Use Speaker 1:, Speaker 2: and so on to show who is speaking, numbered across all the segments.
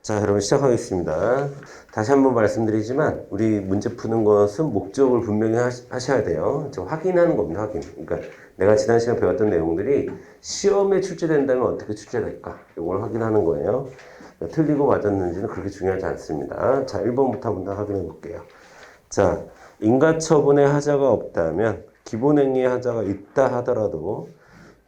Speaker 1: 자, 여러분 시작하겠습니다. 다시 한번 말씀드리지만 우리 문제 푸는 것은 목적을 분명히 하셔야 돼요. 저 확인하는 겁니다. 확인. 그러니까 내가 지난 시간 배웠던 내용들이 시험에 출제된다면 어떻게 출제될까? 이걸 확인하는 거예요. 틀리고 맞았는지는 그렇게 중요하지 않습니다. 자, 1번부터 한번 확인해 볼게요. 자, 인가처분의 하자가 없다면 기본행위의 하자가 있다 하더라도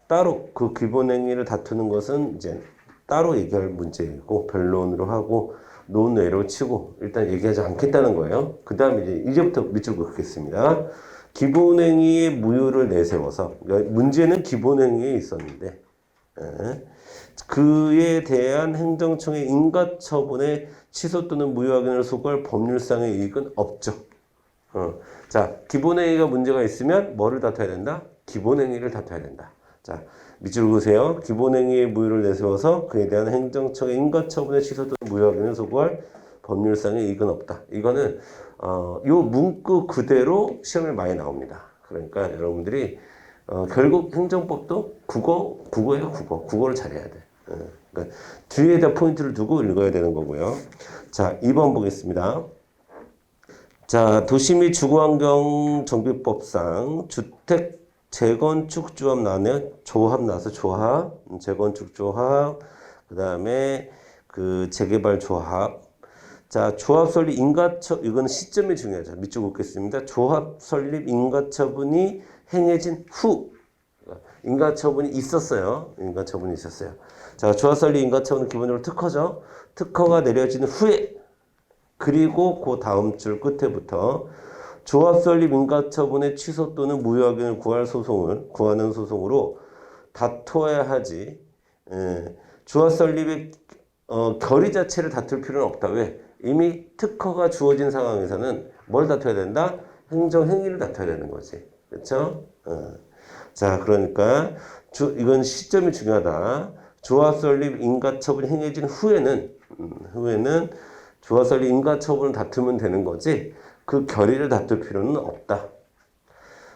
Speaker 1: 따로 그 기본행위를 다투는 것은 이제 따로 얘기할 문제이고 변론으로 하고 논외로 치고 일단 얘기하지 않겠다는 거예요. 그 다음에 이제부터 밑줄 긋겠습니다. 기본행위의 무효를 내세워서 그러니까 문제는 기본행위에 있었는데 그에 대한 행정청의 인가처분에 취소 또는 무효 확인을 소구할 법률상의 이익은 없죠. 자, 기본행위가 문제가 있으면 뭐를 다퉈야 된다? 기본행위를 다퉈야 된다. 자, 밑줄 그으세요. 기본행위의 무효를 내세워서 그에 대한 행정청의 인가처분의 취소 또는 무효 확인을 소구할 법률상의 이익은 없다. 이거는 요 문구 그대로 시험에 많이 나옵니다. 그러니까 여러분들이 결국 행정법도 국어예요. 국어를 잘해야 돼. 그러니까 뒤에다 포인트를 두고 읽어야 되는 거고요. 자, 2번 보겠습니다. 자, 도시 및 주거환경 정비법상 주택 재건축 조합 나네요. 조합 나서 조합, 재건축 조합, 그 다음에 그 재개발 조합. 자, 조합 설립 인가처, 이건 시점이 중요하죠. 밑줄 긋겠습니다. 조합 설립 인가처분이 행해진 후. 인가처분이 있었어요. 인가처분이 있었어요. 자, 조합 설립 인가처분은 기본적으로 특허죠. 특허가 내려진 후에, 그리고 그 다음 줄 끝에부터 조합 설립 인가처분의 취소 또는 무효 확인을 구하는 소송으로 다퉈야 하지. 조합 설립의 결의 자체를 다툴 필요는 없다. 왜? 이미 특허가 주어진 상황에서는 뭘 다퉈야 된다? 행정행위를 다퉈야 되는 거지. 그렇죠? 자, 그러니까 이건 시점이 중요하다. 조합 설립 인가처분이 행해진 후에는 조합 설립 인가처분을 다투면 되는 거지 그 결의를 다툴 필요는 없다.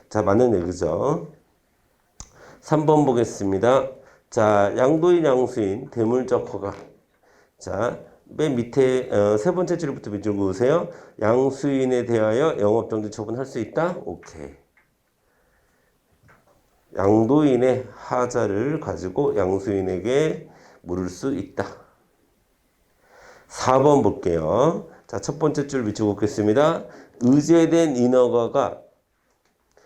Speaker 1: 자, 맞는 얘기죠. 3번 보겠습니다. 자, 양도인 양수인 대물적 허가. 자, 맨 밑에 세 번째 줄부터 밑줄 그으세요. 양수인에 대하여 영업정지 처분할 수 있다? 오케이. 양도인의 하자를 가지고 양수인에게 물을 수 있다. 4번 볼게요. 자, 첫 번째 줄 밑줄 긋겠습니다. 의제된 인허가가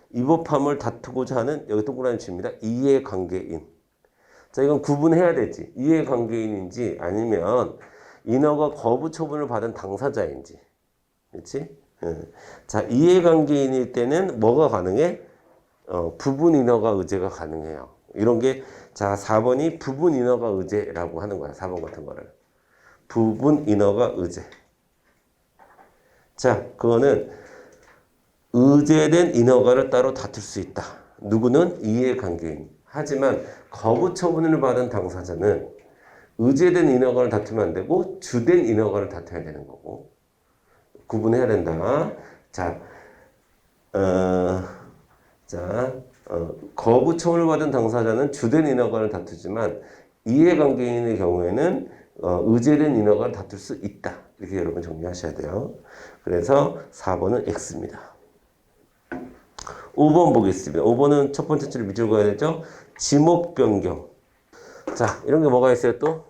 Speaker 1: 위법함을 다투고자 하는, 여기 동그라미 칩니다. 이해관계인. 자, 이건 구분해야 되지. 이해관계인인지 아니면 인허가 거부 처분을 받은 당사자인지. 그렇지? 자, 이해관계인일 때는 뭐가 가능해? 부분 인허가 의제가 가능해요. 이런 게, 자, 4번이 부분 인허가 의제라고 하는 거야. 4번 같은 거를. 부분 인허가 의제. 자, 그거는 의제된 인허가를 따로 다툴 수 있다. 누구는? 이해관계인. 하지만 거부 처분을 받은 당사자는 의제된 인허가를 다투면 안 되고 주된 인허가를 다투어야 되는 거고 구분해야 된다. 자, 거부 처분을 받은 당사자는 주된 인허가를 다투지만 이해관계인의 경우에는 의제된 인허가를 다툴 수 있다. 이렇게 여러분 정리하셔야 돼요. 그래서 4번은 X입니다. 5번 보겠습니다. 5번은 첫 번째 줄 밑줄 그어야 되죠. 지목 변경. 자, 이런 게 뭐가 있어요 또?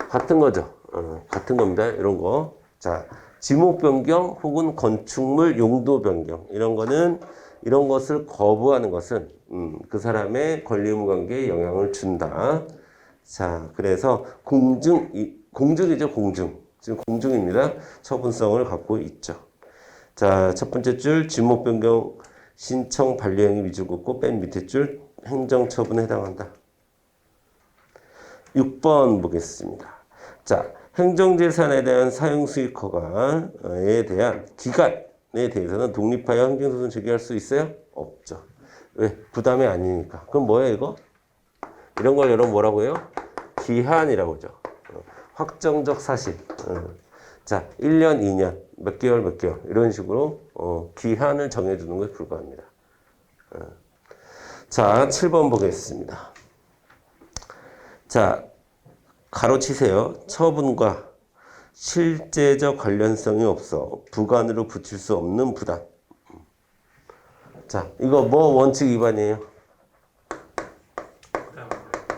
Speaker 1: 같은 거죠. 같은 겁니다. 이런 거. 자, 지목 변경 혹은 건축물 용도 변경. 이런 것을 거부하는 것은, 그 사람의 권리 의무 관계에 영향을 준다. 자, 그래서 공증이죠, 공증. 지금 공증입니다. 처분성을 갖고 있죠. 자, 첫 번째 줄, 지목 변경 신청 반려행위 밑줄 긋고 맨 밑에 줄, 행정처분에 해당한다. 6번 보겠습니다. 자, 행정재산에 대한 사용수익 허가에 대한 기간에 대해서는 독립하여 행정소송 제기할 수 있어요? 없죠. 왜? 부담이 아니니까. 그럼 뭐예요, 이거? 이런 걸 여러분 뭐라고 해요? 기한이라고 하죠. 확정적 사실. 자, 1년, 2년, 몇 개월, 몇 개월 이런 식으로 기한을 정해주는 것에 불과합니다. 자, 7번 보겠습니다. 자, 가로치세요. 처분과 실제적 관련성이 없어 부관으로 붙일 수 없는 부담. 자, 이거 뭐 원칙 위반이에요?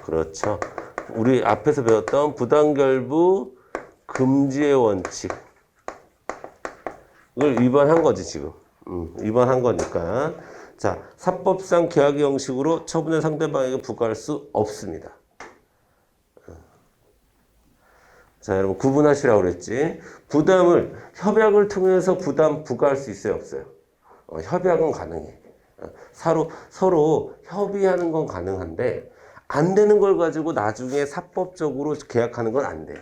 Speaker 1: 그렇죠. 우리 앞에서 배웠던 부당결부 금지의 원칙. 이걸 위반한 거지, 지금. 위반한 거니까. 자, 사법상 계약의 형식으로 처분의 상대방에게 부과할 수 없습니다. 자, 여러분 구분하시라고 그랬지. 부담을 협약을 통해서 부담 부과할 수 있어요, 없어요? 협약은 가능해. 서로 협의하는 건 가능한데 안 되는 걸 가지고 나중에 사법적으로 계약하는 건 안 돼요.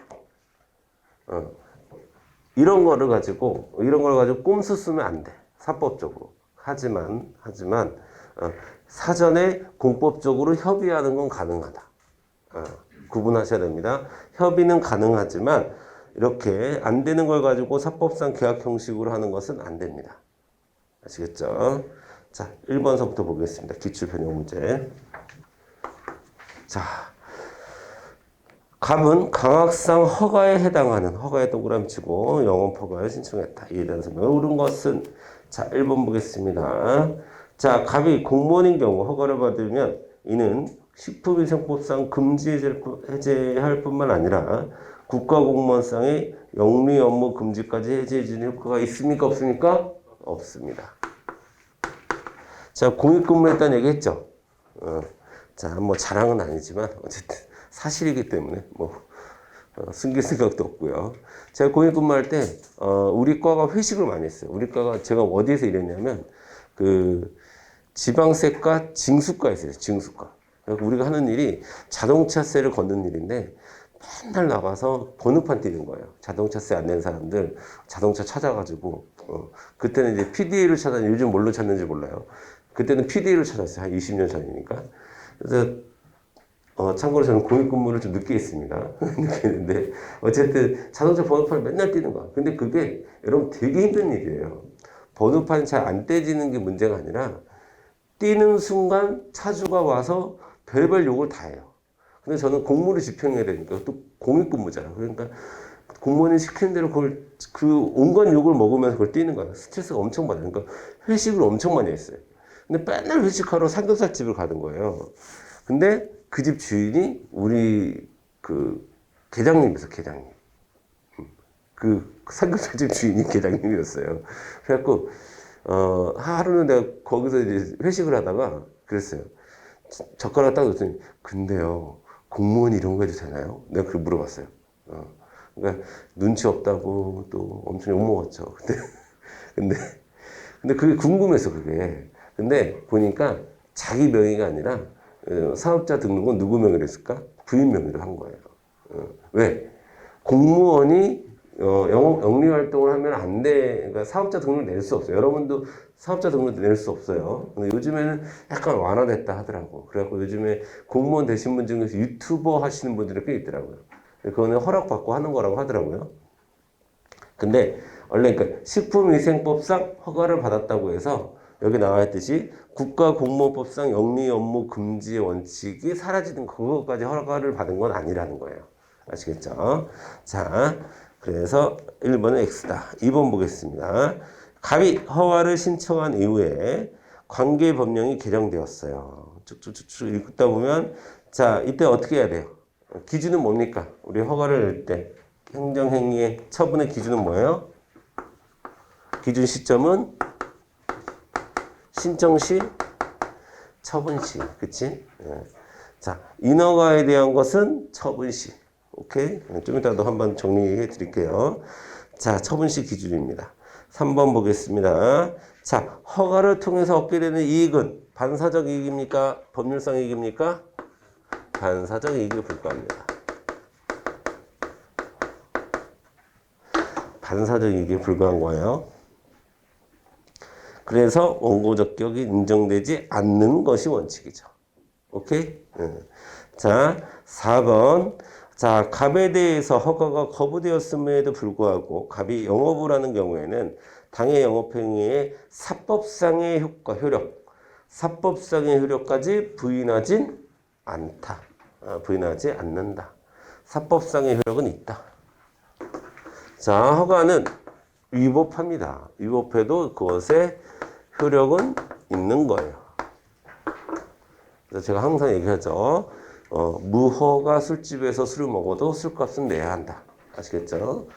Speaker 1: 이런 걸 가지고 꼼수 쓰면 안 돼. 사법적으로. 하지만 사전에 공법적으로 협의하는 건 가능하다. 구분하셔야 됩니다. 협의는 가능하지만 이렇게 안 되는 걸 가지고 사법상 계약 형식으로 하는 것은 안 됩니다. 아시겠죠? 자, 1번서부터 보겠습니다. 기출 변형 문제. 자, 갑은 강학상 허가에 해당하는 허가에 동그라미 치고 영업 허가를 신청했다. 이에 대한 설명을 옳은 것은 자, 1번 보겠습니다. 자, 갑이 공무원인 경우 허가를 받으면 이는 식품위생법상 금지 해제할 뿐만 아니라 국가공무원상의 영리 업무 금지까지 해제해주는 효과가 있습니까? 없습니까? 없습니다. 자, 공익근무했다는 얘기 했죠? 자, 뭐 자랑은 아니지만 어쨌든 사실이기 때문에 숨길 생각도 없고요. 제가 공익근무할 때 우리 과가 회식을 많이 했어요. 우리 과가 제가 어디에서 일했냐면 그 지방세과 징수과에 있어요. 징수과. 우리가 하는 일이 자동차세를 걷는 일인데 맨날 나가서 번호판 띄는 거예요. 자동차세 안 낸 사람들 자동차 찾아가지고 그때는 이제 PDA를 찾았는데 요즘 뭘로 찾는지 몰라요. 그때는 PDA를 찾았어요. 한 20년 전이니까. 그래서 참고로 저는 공익근무를 좀 늦게 했습니다. 늦게 했는데 어쨌든 자동차 번호판을 맨날 띄는 거야. 근데 그게 여러분 되게 힘든 일이에요. 번호판이 잘 안 떼지는 게 문제가 아니라 띄는 순간 차주가 와서 별별 욕을 다 해요. 근데 저는 공무를 집행해야 되니까 또 공익근무잖아. 그러니까 공무원이 시키는 대로 그 온갖 욕을 먹으면서 그걸 띄는 거야. 스트레스가 엄청 받아요. 그러니까 회식을 엄청 많이 했어요. 근데 맨날 회식하러 삼겹살 집을 가는 거예요. 근데 그 집 주인이 우리 그 계장님이었어, 계장님. 그 삼겹살집 주인이 계장님이었어요. 그래갖고 하루는 내가 거기서 이제 회식을 하다가 그랬어요. 젓가락 딱 넣었더니 근데요 공무원이 이런 거 해도 되나요? 내가 그걸 물어봤어요. 그러니까 눈치 없다고 또 엄청 욕먹었죠. 근데 그게 궁금해서 그게. 근데 보니까 자기 명의가 아니라 사업자 등록은 누구 명의로 했을까? 부인 명의로 한 거예요. 왜? 공무원이 영리 활동을 하면 안 돼. 그러니까 사업자 등록을 낼 수 없어요. 여러분도 사업자 등록을 낼 수 없어요. 근데 요즘에는 약간 완화됐다 하더라고. 그래갖고 요즘에 공무원 되신 분 중에서 유튜버 하시는 분들이 꽤 있더라고요. 그거는 허락받고 하는 거라고 하더라고요. 근데 원래 그러니까 식품위생법상 허가를 받았다고 해서 여기 나와 있듯이 국가공무원법상 영리 업무 금지의 원칙이 사라지는 그것까지 허가를 받은 건 아니라는 거예요. 아시겠죠? 자, 그래서 1번은 X다. 2번 보겠습니다. 갑이 허가를 신청한 이후에 관계법령이 개정되었어요. 쭉쭉쭉 읽다 보면 자, 이때 어떻게 해야 돼요? 기준은 뭡니까? 우리 허가를 낼 때 행정행위의 처분의 기준은 뭐예요? 기준 시점은 신청 시, 처분 시, 그치? 자, 인허가에 대한 것은 처분 시. 오케이? 좀 이따도 한번 정리해 드릴게요. 자, 처분 시 기준입니다. 3번 보겠습니다. 자, 허가를 통해서 얻게 되는 이익은 반사적 이익입니까? 법률상 이익입니까? 반사적 이익에 불과합니다. 반사적 이익에 불과한 거예요. 그래서 원고적 격이 인정되지 않는 것이 원칙이죠. 오케이? 자, 4번. 자, 갑에 대해서 허가가 거부되었음에도 불구하고 갑이 영업을 하는 경우에는 당해 영업행위의 사법상의 효과, 효력, 사법상의 효력까지 부인하진 않다. 부인하지 않는다. 사법상의 효력은 있다. 자, 허가는 위법합니다. 위법해도 그것의 효력은 있는 거예요. 그래서 제가 항상 얘기하죠. 무허가 술집에서 술을 먹어도 술값은 내야 한다. 아시겠죠?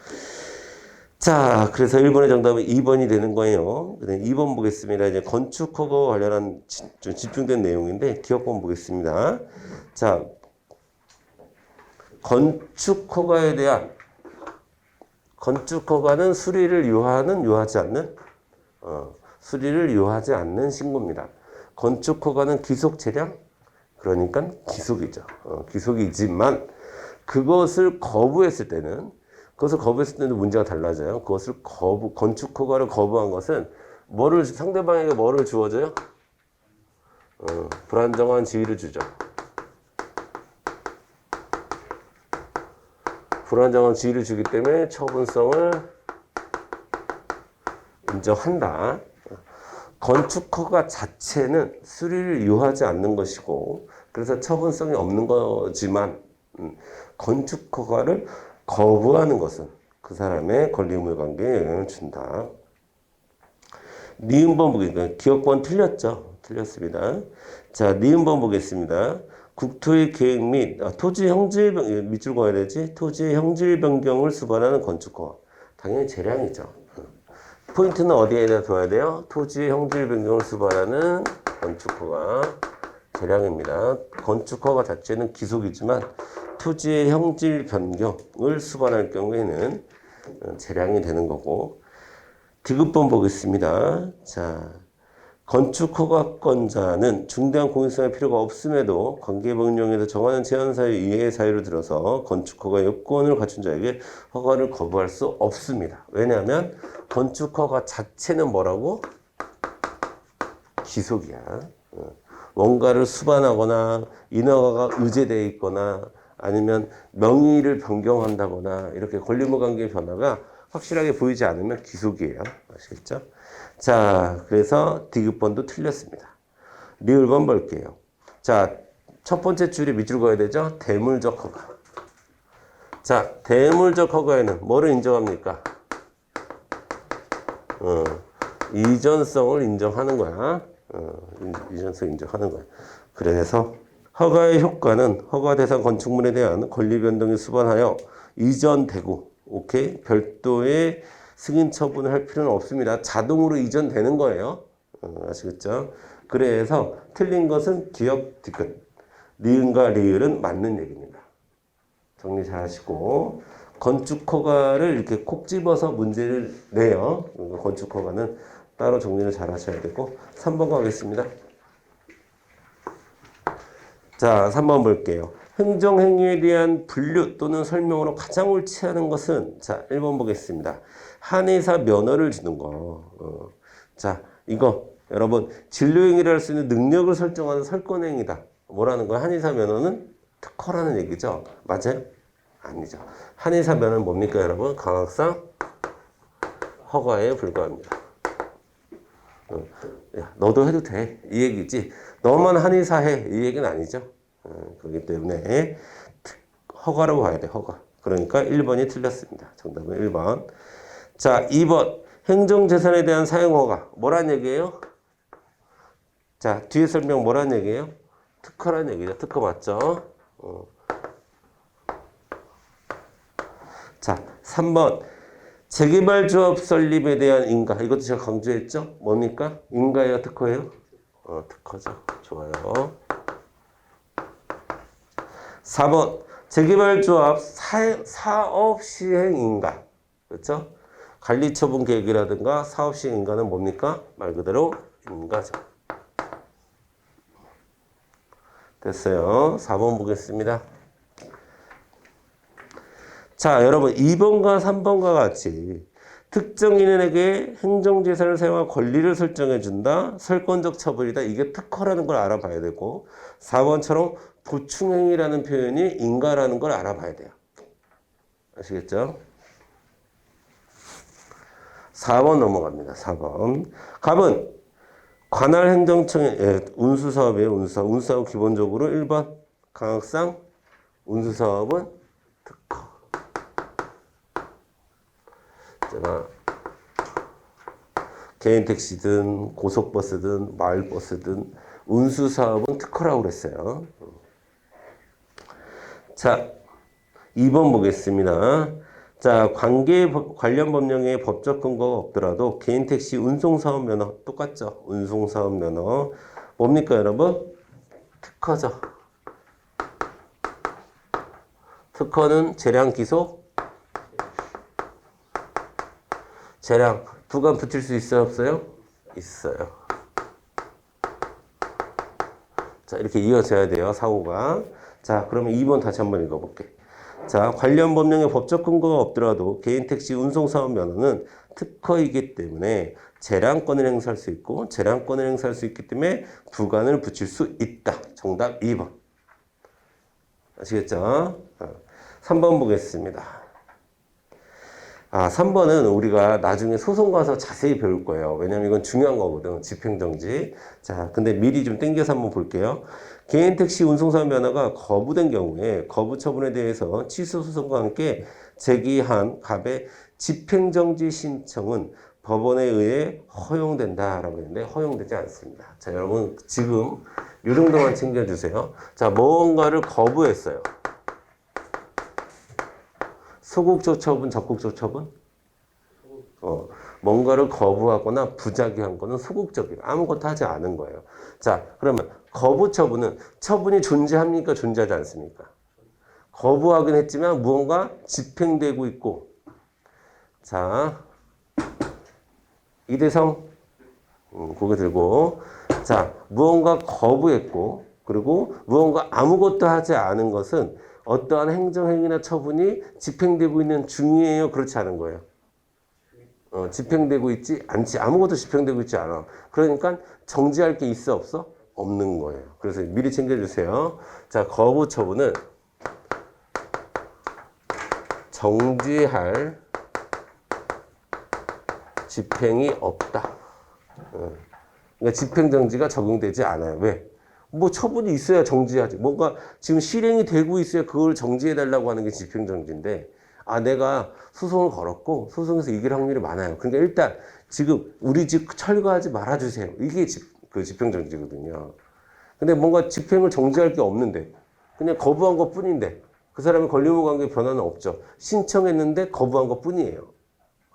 Speaker 1: 자, 그래서 1번의 정답은 2번이 되는 거예요. 2번 보겠습니다. 이제 건축허가 관련한 좀 집중된 내용인데 기억번 보겠습니다. 자, 건축허가에 대한 건축허가는 수리를 유하는 유하지 않는 수리를 유하지 않는 신고입니다. 건축허가는 기속 차량 그러니까 기속이죠. 기속이지만 그것을 거부했을 때는 문제가 달라져요. 그것을 건축허가를 거부한 것은 상대방에게 뭐를 주어져요? 불안정한 지위를 주죠. 불안정한 지위를 주기 때문에 처분성을 인정한다. 건축허가 자체는 수리를 유하지 않는 것이고 그래서 처분성이 없는 거지만 건축허가를 거부하는 것은 그 사람의 권리의무 관계에 영향을 준다. 니은번 보겠습니다. 기억번 틀렸죠? 틀렸습니다. 자, 니은번 보겠습니다. 국토의 계획 및 토지 형질 밑줄 그어야 되지? 토지의 형질 변경을 수반하는 건축허가. 당연히 재량이죠. 포인트는 어디에다 둬야 돼요? 토지의 형질 변경을 수반하는 건축허가 재량입니다. 건축허가 자체는 기속이지만 토지의 형질 변경을 수반할 경우에는 재량이 되는 거고. 디귿번 보겠습니다. 자, 건축허가권자는 중대한 공익성의 필요가 없음에도 관계법령에서 정하는 제한 사유 이외의 사유를 들어서 건축허가 요건을 갖춘 자에게 허가를 거부할 수 없습니다. 왜냐하면 건축허가 자체는 뭐라고? 기속이야. 뭔가를 수반하거나 인허가가 의제되어 있거나 아니면 명의를 변경한다거나 이렇게 권리의무 관계의 변화가 확실하게 보이지 않으면 기속이에요. 아시겠죠? 자, 그래서 디귿번도 틀렸습니다. 리을번 볼게요. 자, 첫 번째 줄에 밑줄 그어야 되죠? 대물적 허가. 자, 대물적 허가에는 뭐를 인정합니까? 이전성을 인정하는 거야. 이전성 인정하는 거야. 그래서 허가의 효과는 허가 대상 건축물에 대한 권리 변동이 수반하여 이전되고, 오케이? 별도의 승인 처분을 할 필요는 없습니다. 자동으로 이전되는 거예요. 아시겠죠? 그래서 틀린 것은 기역, 디귿. 니은과 리을은 맞는 얘기입니다. 정리 잘 하시고. 건축허가를 이렇게 콕 집어서 문제를 내요. 건축허가는 따로 정리를 잘 하셔야 되고. 3번 가겠습니다. 자, 3번 볼게요. 행정행위에 대한 분류 또는 설명으로 가장 옳지 않은 것은, 자, 1번 보겠습니다. 한의사 면허를 주는 거. 자, 이거 여러분 진료행위를 할 수 있는 능력을 설정하는 설권행위다. 뭐라는 거야? 한의사 면허는 특허라는 얘기죠. 맞아요? 아니죠. 한의사 면허는 뭡니까 여러분? 강학상 허가에 불과합니다. 야, 너도 해도 돼. 이 얘기지. 너만 한의사 해. 이 얘기는 아니죠. 그렇기 때문에 허가라고 봐야 돼. 허가. 그러니까 1번이 틀렸습니다. 정답은 1번. 자, 2번. 행정재산에 대한 사용허가. 뭐란 얘기예요? 자, 뒤에 설명 뭐란 얘기예요? 특허란 얘기죠. 특허 맞죠? 자, 3번. 재개발조합 설립에 대한 인가. 이것도 제가 강조했죠? 뭡니까? 인가예요? 특허예요? 특허죠. 좋아요. 4번. 재개발조합 사업 시행 인가. 그렇죠? 관리처분 계획이라든가 사업 시행 인가는 뭡니까? 말 그대로 인가죠. 됐어요. 4번 보겠습니다. 자, 여러분 2번과 3번과 같이 특정인에게 행정재산을 사용할 권리를 설정해준다. 설권적 처벌이다. 이게 특허라는 걸 알아봐야 되고 4번처럼 보충행위라는 표현이 인가라는 걸 알아봐야 돼요. 아시겠죠? 4번 넘어갑니다. 4번. 갑은 관할 행정청의 운수사업이에요. 운수사업. 운수사업 기본적으로 1번 강학상 운수사업은 특허. 제가 개인 택시든 고속버스든 마을버스든 운수사업은 특허라고 그랬어요. 자, 2번 보겠습니다. 자, 관련 법령에 법적 근거가 없더라도 개인 택시 운송사업 면허 똑같죠? 운송사업 면허 뭡니까 여러분? 특허죠. 특허는 재량 기속, 재량 부관 붙일 수 있어요 없어요? 있어요. 자, 이렇게 이어져야 돼요 사고가. 자, 그러면 2번 다시 한번 읽어볼게. 자, 관련 법령에 법적 근거가 없더라도 개인 택시 운송사업 면허는 특허이기 때문에 재량권을 행사할 수 있고 재량권을 행사할 수 있기 때문에 부관을 붙일 수 있다. 정답 2번. 아시겠죠? 3번 보겠습니다. 3번은 우리가 나중에 소송 가서 자세히 배울 거예요. 왜냐면 이건 중요한 거거든. 집행정지. 자, 근데 미리 좀 땡겨서 한번 볼게요. 개인 택시 운송사업 면허가 거부된 경우에 거부 처분에 대해서 취소 소송과 함께 제기한 갑의 집행정지 신청은 법원에 의해 허용된다라고 했는데 허용되지 않습니다. 자, 여러분 지금 이 정도만 챙겨주세요. 자, 뭔가를 거부했어요. 소극적 처분, 적극적 처분? 뭔가를 거부하거나 부작위한 거는 소극적이에요. 아무것도 하지 않은 거예요. 자, 그러면 거부 처분은 처분이 존재합니까? 존재하지 않습니까? 거부하긴 했지만 무언가 집행되고 있고. 자, 이대성 고개 들고. 자, 무언가 거부했고 그리고 무언가 아무것도 하지 않은 것은 어떠한 행정행위나 처분이 집행되고 있는 중이에요? 그렇지 않은 거예요? 집행되고 있지 않지. 아무것도 집행되고 있지 않아. 그러니까 정지할 게 있어 없어? 없는 거예요. 그래서 미리 챙겨주세요. 자, 거부 처분은 정지할 집행이 없다. 그러니까 집행정지가 적용되지 않아요. 왜? 뭐 처분이 있어야 정지하지. 뭔가 지금 실행이 되고 있어야 그걸 정지해달라고 하는 게 집행정지인데, 내가 소송을 걸었고 소송에서 이길 확률이 많아요. 그러니까 일단 지금 우리 집 철거하지 말아주세요. 이게 집행정지거든요. 근데 뭔가 집행을 정지할 게 없는데 그냥 거부한 것 뿐인데 그 사람의 권리의무 관계에 변화는 없죠. 신청했는데 거부한 것 뿐이에요.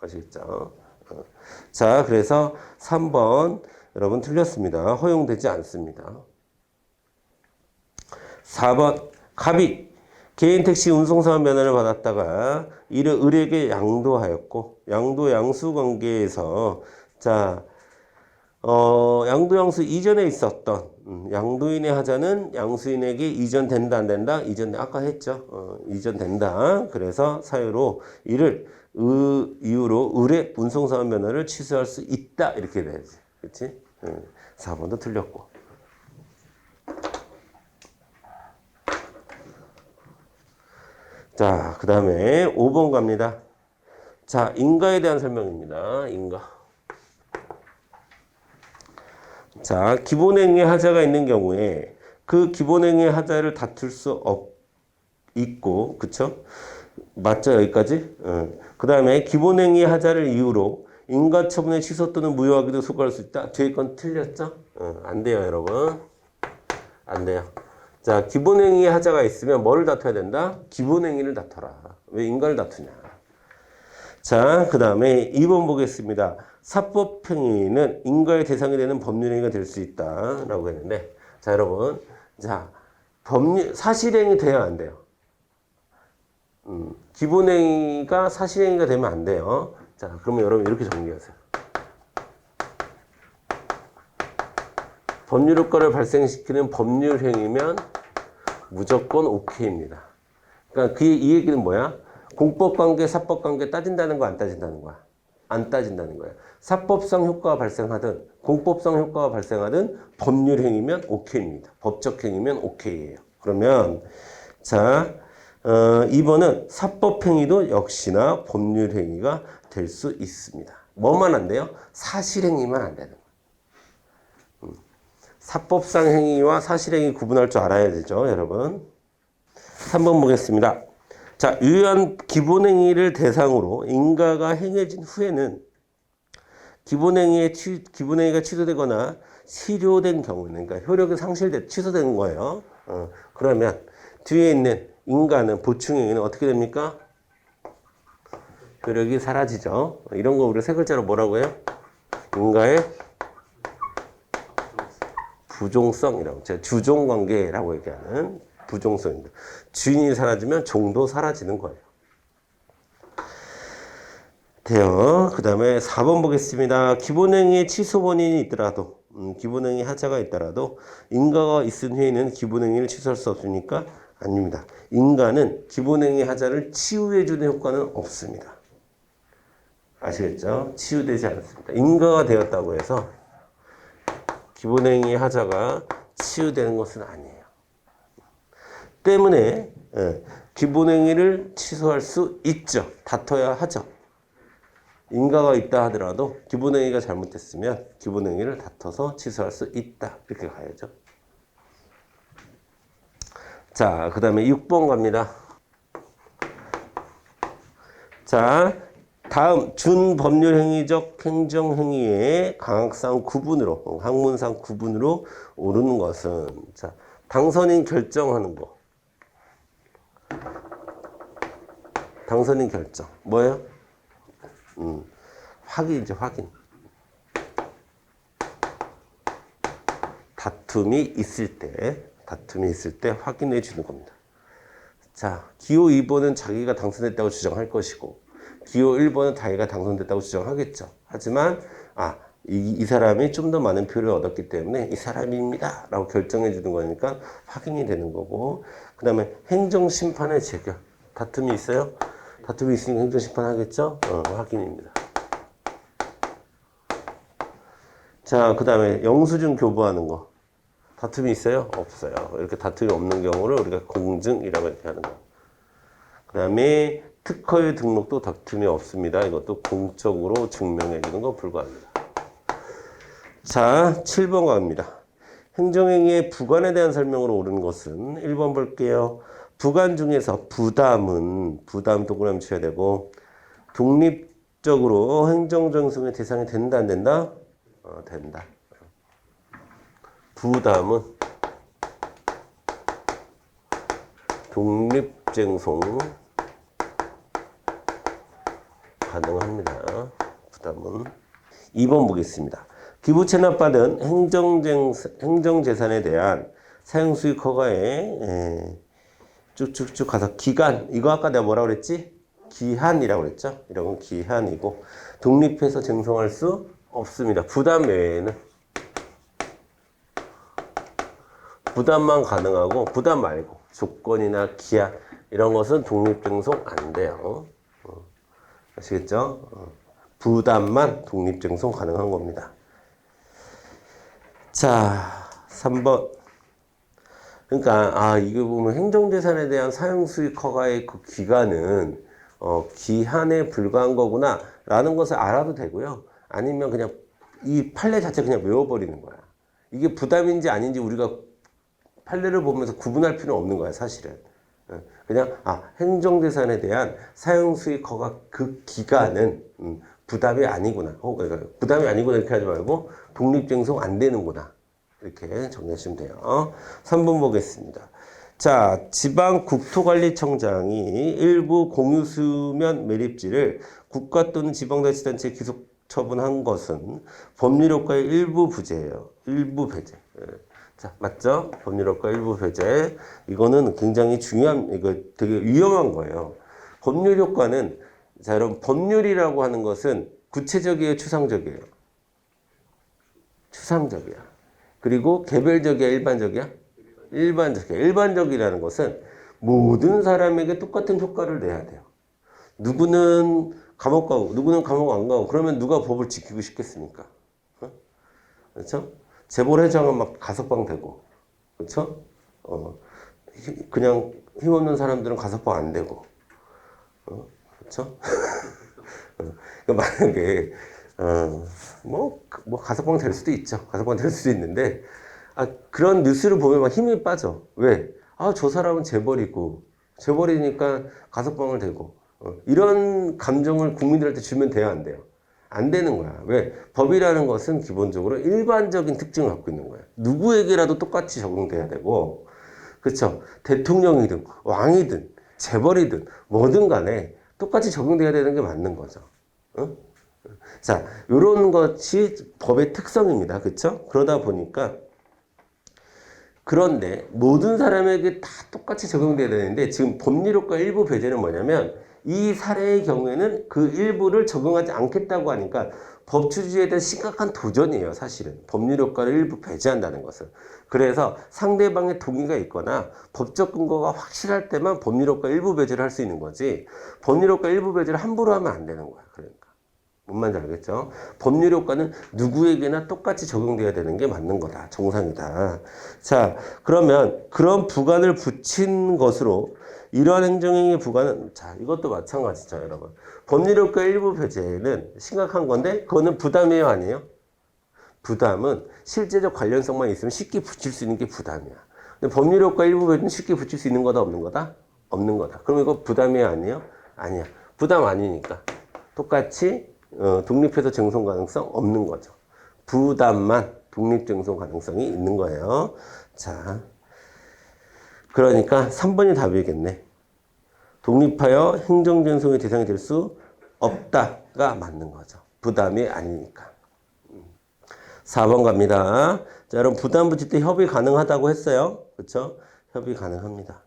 Speaker 1: 아시겠죠? 자, 그래서 3번 여러분 틀렸습니다. 허용되지 않습니다. 4번 갑이 개인 택시 운송사업 면허를 받았다가 이를 을에게 양도하였고 양도 양수 관계에서 자 양도 양수 이전에 있었던 양도인의 하자는 양수인에게 이전된다 안 된다? 아까 했죠. 이전된다. 그래서 사유로 이를 이유로 을의 운송사업 면허를 취소할 수 있다 이렇게 돼야지. 그렇지? 4번도 틀렸고. 자, 그 다음에 5번 갑니다. 자, 인가에 대한 설명입니다. 인가. 자, 기본행위 하자가 있는 경우에 그 기본행위 하자를 다툴 수 있고, 그쵸? 맞죠? 여기까지? 그 다음에 기본행위 하자를 이유로 인가처분의 취소 또는 무효하기도 소구할 수 있다. 뒤에 건 틀렸죠? 안 돼요, 여러분. 안 돼요. 자, 기본행위 하자가 있으면 뭐를 다퉈야 된다? 기본행위를 다퉈라. 왜 인가를 다투냐? 자, 그 다음에 2번 보겠습니다. 사법행위는 인가의 대상이 되는 법률행위가 될 수 있다. 라고 했는데, 자, 여러분. 자, 사실행위 돼야 안 돼요. 기본행위가 사실행위가 되면 안 돼요. 자, 그러면 여러분 이렇게 정리하세요. 법률 효과를 발생시키는 법률행위면 무조건 오케이입니다. 그러니까 이 얘기는 뭐야? 공법관계, 사법관계 따진다는 거 안 따진다는 거야? 안 따진다는 거야. 사법상 효과가 발생하든 공법상 효과가 발생하든 법률행위면 오케이입니다. 법적 행위면 오케이예요. 그러면 자 2번은 사법행위도 역시나 법률행위가 될 수 있습니다. 뭐만 안 돼요? 사실행위만 안 되는 거예요. 사법상 행위와 사실행위 구분할 줄 알아야 되죠, 여러분. 3번 보겠습니다. 자, 유효한 기본행위를 대상으로 인가가 행해진 후에는 기본행위가 취소되거나 실효된 경우는, 그러니까 효력이 취소된 거예요. 그러면 뒤에 있는 인가는 보충행위는 어떻게 됩니까? 효력이 사라지죠. 이런 거 우리 세 글자로 뭐라고 해요? 인가의 부종성이라고, 제가 주종관계라고 얘기하는 부종성입니다. 주인이 사라지면 종도 사라지는 거예요. 돼요. 그 다음에 4번 보겠습니다. 기본행위의 취소 원인이 있더라도, 기본행위 하자가 있더라도 인가가 있은 후에는 기본행위를 취소할 수 없으니까 아닙니다. 인가는 기본행위 하자를 치유해주는 효과는 없습니다. 아시겠죠? 치유되지 않습니다. 인가가 되었다고 해서 기본행위 하자가 치유되는 것은 아니에요. 때문에 기본행위를 취소할 수 있죠. 다퉈야 하죠. 인가가 있다 하더라도 기본행위가 잘못됐으면 기본행위를 다퉈서 취소할 수 있다. 이렇게 가야죠. 자, 그 다음에 6번 갑니다. 자, 다음 준법률행위적 행정행위의 강학상 구분으로, 학문상 구분으로 오르는 것은, 자, 당선인 결정하는 거. 당선인 결정. 뭐예요? 확인이죠, 확인. 다툼이 있을 때 확인해 주는 겁니다. 자, 기호 2번은 자기가 당선됐다고 주장할 것이고, 기호 1번은 자기가 당선됐다고 주장하겠죠. 하지만, 이 사람이 좀 더 많은 표를 얻었기 때문에 이 사람입니다. 라고 결정해 주는 거니까 확인이 되는 거고, 그 다음에 행정심판의 재결. 다툼이 있어요? 다툼이 있으니까 행정심판 하겠죠? 확인입니다. 자, 그 다음에 영수증 교부하는 거. 다툼이 있어요? 없어요. 이렇게 다툼이 없는 경우를 우리가 공증이라고 이렇게 하는 거. 그 다음에 특허의 등록도 다툼이 없습니다. 이것도 공적으로 증명해 주는 거 불가합니다. 자, 7번 갑니다. 행정행위의 부관에 대한 설명으로 옳은 것은 1번 볼게요. 부관 중에서 부담 동그라미 쳐야 되고, 독립적으로 행정정승의 대상이 된다, 안 된다? 된다. 부담은 독립쟁송 가능합니다. 부담은. 2번 보겠습니다. 기부 체납받은 행정재산에 대한 사용수익 허가에 쭉쭉쭉 가서 기간, 이거 아까 내가 뭐라고 그랬지? 기한이라고 그랬죠? 이런 건 기한이고, 독립해서 쟁송할 수 없습니다. 부담 외에는. 부담만 가능하고, 부담 말고 조건이나 기한 이런 것은 독립쟁송 안 돼요. 아시겠죠? 부담만 독립쟁송 가능한 겁니다. 자, 3번. 그러니까 이거 보면 행정재산에 대한 사용수익 허가의 그 기간은 기한에 불과한 거구나 라는 것을 알아도 되고요. 아니면 그냥 이 판례 자체 그냥 외워버리는 거야. 이게 부담인지 아닌지 우리가 판례를 보면서 구분할 필요는 없는 거야, 사실은. 그냥 행정재산에 대한 사용수익 허가 그 기간은 부담이 아니구나. 그러니까 부담이 아니구나 이렇게 하지 말고 독립쟁송 안 되는구나. 이렇게 정리하시면 돼요. 3번 보겠습니다. 자, 지방국토관리청장이 일부 공유수면 매립지를 국가 또는 지방자치단체에 기속 처분한 것은 법률효과의 일부 부재예요. 일부 배제. 자, 맞죠? 법률효과 일부 배제. 이거는 굉장히 이거 되게 위험한 거예요. 법률효과는, 자, 여러분, 법률이라고 하는 것은 구체적이에요, 추상적이에요? 추상적이야. 그리고 개별적이야, 일반적이야? 일반적이야. 일반적이라는 것은 모든 사람에게 똑같은 효과를 내야 돼요. 누구는 감옥 가고, 누구는 감옥 안 가고, 그러면 누가 법을 지키고 싶겠습니까? 그렇죠? 재벌 회장은 막 가석방 되고, 그렇죠? 그냥 힘없는 사람들은 가석방 안 되고, 그렇죠? 만약에 뭐 가석방 될 수도 있죠. 가석방 될 수도 있는데 그런 뉴스를 보면 막 힘이 빠져. 왜? 저 사람은 재벌이니까 가석방을 되고 이런 감정을 국민들한테 주면 돼요, 안 돼요? 안 되는 거야. 왜? 법이라는 것은 기본적으로 일반적인 특징을 갖고 있는 거야. 누구에게라도 똑같이 적용돼야 되고, 그렇죠? 대통령이든 왕이든 재벌이든 뭐든 간에 똑같이 적용돼야 되는 게 맞는 거죠. 응? 자, 이런 것이 법의 특성입니다. 그렇죠? 그러다 보니까 그런데 모든 사람에게 다 똑같이 적용돼야 되는데 지금 법률효과 일부 배제는 뭐냐면 이 사례의 경우에는 그 일부를 적용하지 않겠다고 하니까 법치주의에 대한 심각한 도전이에요. 사실은 법률효과를 일부 배제한다는 것은. 그래서 상대방의 동의가 있거나 법적 근거가 확실할 때만 법률효과 일부 배제를 할 수 있는 거지 법률효과 일부 배제를 함부로 하면 안 되는 거야. 그러니까 뭔 말인지 알겠죠? 법률효과는 누구에게나 똑같이 적용돼야 되는 게 맞는 거다. 정상이다. 자, 그러면 그런 부관을 붙인 것으로 이러한 행정행위의 부관은 자, 이것도 마찬가지죠, 여러분. 법률효과 일부 배제는 심각한 건데 그거는 부담이에요, 아니에요? 부담은 실제적 관련성만 있으면 쉽게 붙일 수 있는 게 부담이야. 근데 법률효과 일부 배제는 쉽게 붙일 수 있는 거다, 없는 거다? 없는 거다. 그럼 이거 부담이에요, 아니에요? 아니야. 부담 아니니까. 똑같이 독립해서 쟁송 가능성 없는 거죠. 부담만 독립 쟁송 가능성이 있는 거예요. 자, 그러니까 3번이 답이겠네. 독립하여 행정쟁송의 대상이 될 수 없다가 맞는 거죠. 부담이 아니니까. 4번 갑니다. 자, 여러분 부담 붙일 때 협의 가능하다고 했어요. 그렇죠? 협의 가능합니다.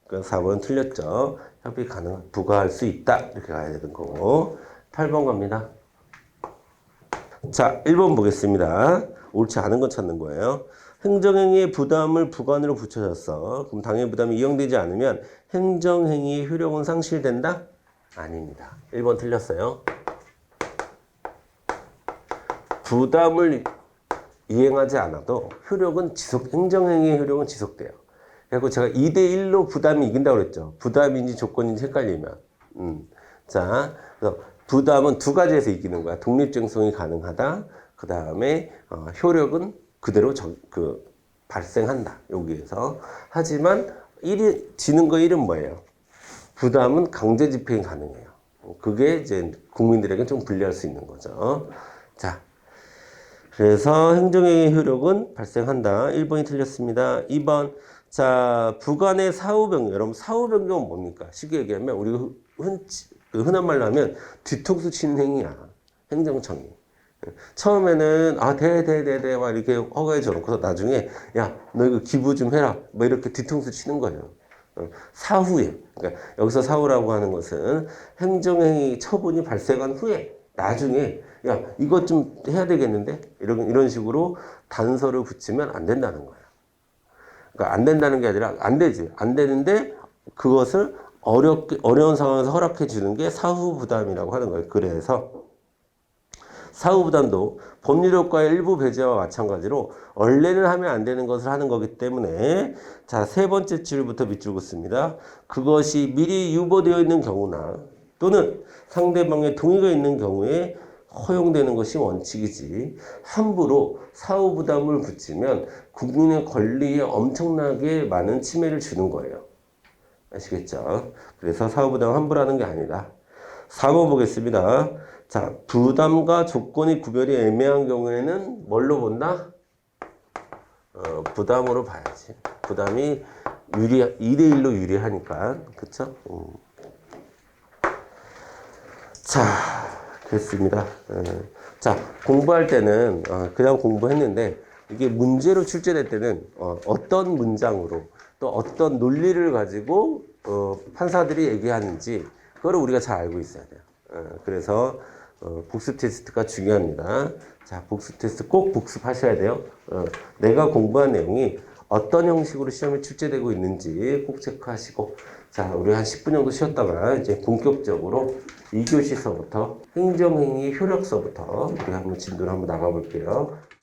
Speaker 1: 그러니까 4번은 틀렸죠. 협의 가능, 부과할 수 있다. 이렇게 가야 되는 거고. 8번 갑니다. 자, 1번 보겠습니다. 옳지 않은 건 찾는 거예요. 행정행위의 부담을 부관으로 붙여졌어. 그럼 당해 부담이 이용되지 않으면 행정행위의 효력은 상실된다? 아닙니다. 1번 틀렸어요. 부담을 이행하지 않아도 효력은 행정행위의 효력은 지속돼요. 그리고 제가 2대1로 부담이 이긴다고 그랬죠. 부담인지 조건인지 헷갈리면. 자, 그래서 부담은 두 가지에서 이기는 거야. 독립쟁송이 가능하다. 그 다음에 효력은 그대로 발생한다. 여기에서. 하지만 지는 거 1은 뭐예요? 부담은 강제 집행이 가능해요. 그게 이제 국민들에게 좀 불리할 수 있는 거죠. 자, 그래서 행정행위 효력은 발생한다. 1번이 틀렸습니다. 2번. 자, 부관의 사후 변경. 여러분 사후 변경은 뭡니까? 쉽게 얘기하면 우리가 흔한 말로 하면 뒤통수 치는 행위야. 행정청이. 처음에는 돼 막 이렇게 허가해 줘놓고서 나중에 야, 너 이거 기부 좀 해라. 뭐 이렇게 뒤통수 치는 거예요. 사후에. 그러니까 여기서 사후라고 하는 것은 행정행위 처분이 발생한 후에 나중에 야, 이것 좀 해야 되겠는데? 이런 식으로 단서를 붙이면 안 된다는 거야. 그러니까 안 된다는 게 아니라 안 되지. 안 되는데 그것을 어려운 상황에서 허락해 주는 게 사후 부담이라고 하는 거예요. 그래서 사후 부담도 법률효과의 일부 배제와 마찬가지로 원래는 하면 안 되는 것을 하는 거기 때문에 자, 세 번째 줄부터 밑줄 긋습니다. 그것이 미리 유보되어 있는 경우나 또는 상대방의 동의가 있는 경우에 허용되는 것이 원칙이지 함부로 사후 부담을 붙이면 국민의 권리에 엄청나게 많은 침해를 주는 거예요. 아시겠죠? 그래서 사후 부담을 함부로 하는 게 아니다. 4번 보겠습니다. 자, 부담과 조건이 구별이 애매한 경우에는 뭘로 본다? 부담으로 봐야지. 부담이 2대1로 유리하니까. 그쵸? 자, 됐습니다. 자, 공부할 때는 그냥 공부했는데 이게 문제로 출제될 때는 어떤 문장으로 또 어떤 논리를 가지고 판사들이 얘기하는지 그거를 우리가 잘 알고 있어야 돼요. 그래서 복습 테스트가 중요합니다. 자, 복습 테스트 꼭 복습하셔야 돼요. 내가 공부한 내용이 어떤 형식으로 시험에 출제되고 있는지 꼭 체크하시고 자, 우리 한 10분 정도 쉬었다가 이제 본격적으로 2교시서부터 행정행위 효력서부터 우리 한번 진도를 한번 나가볼게요.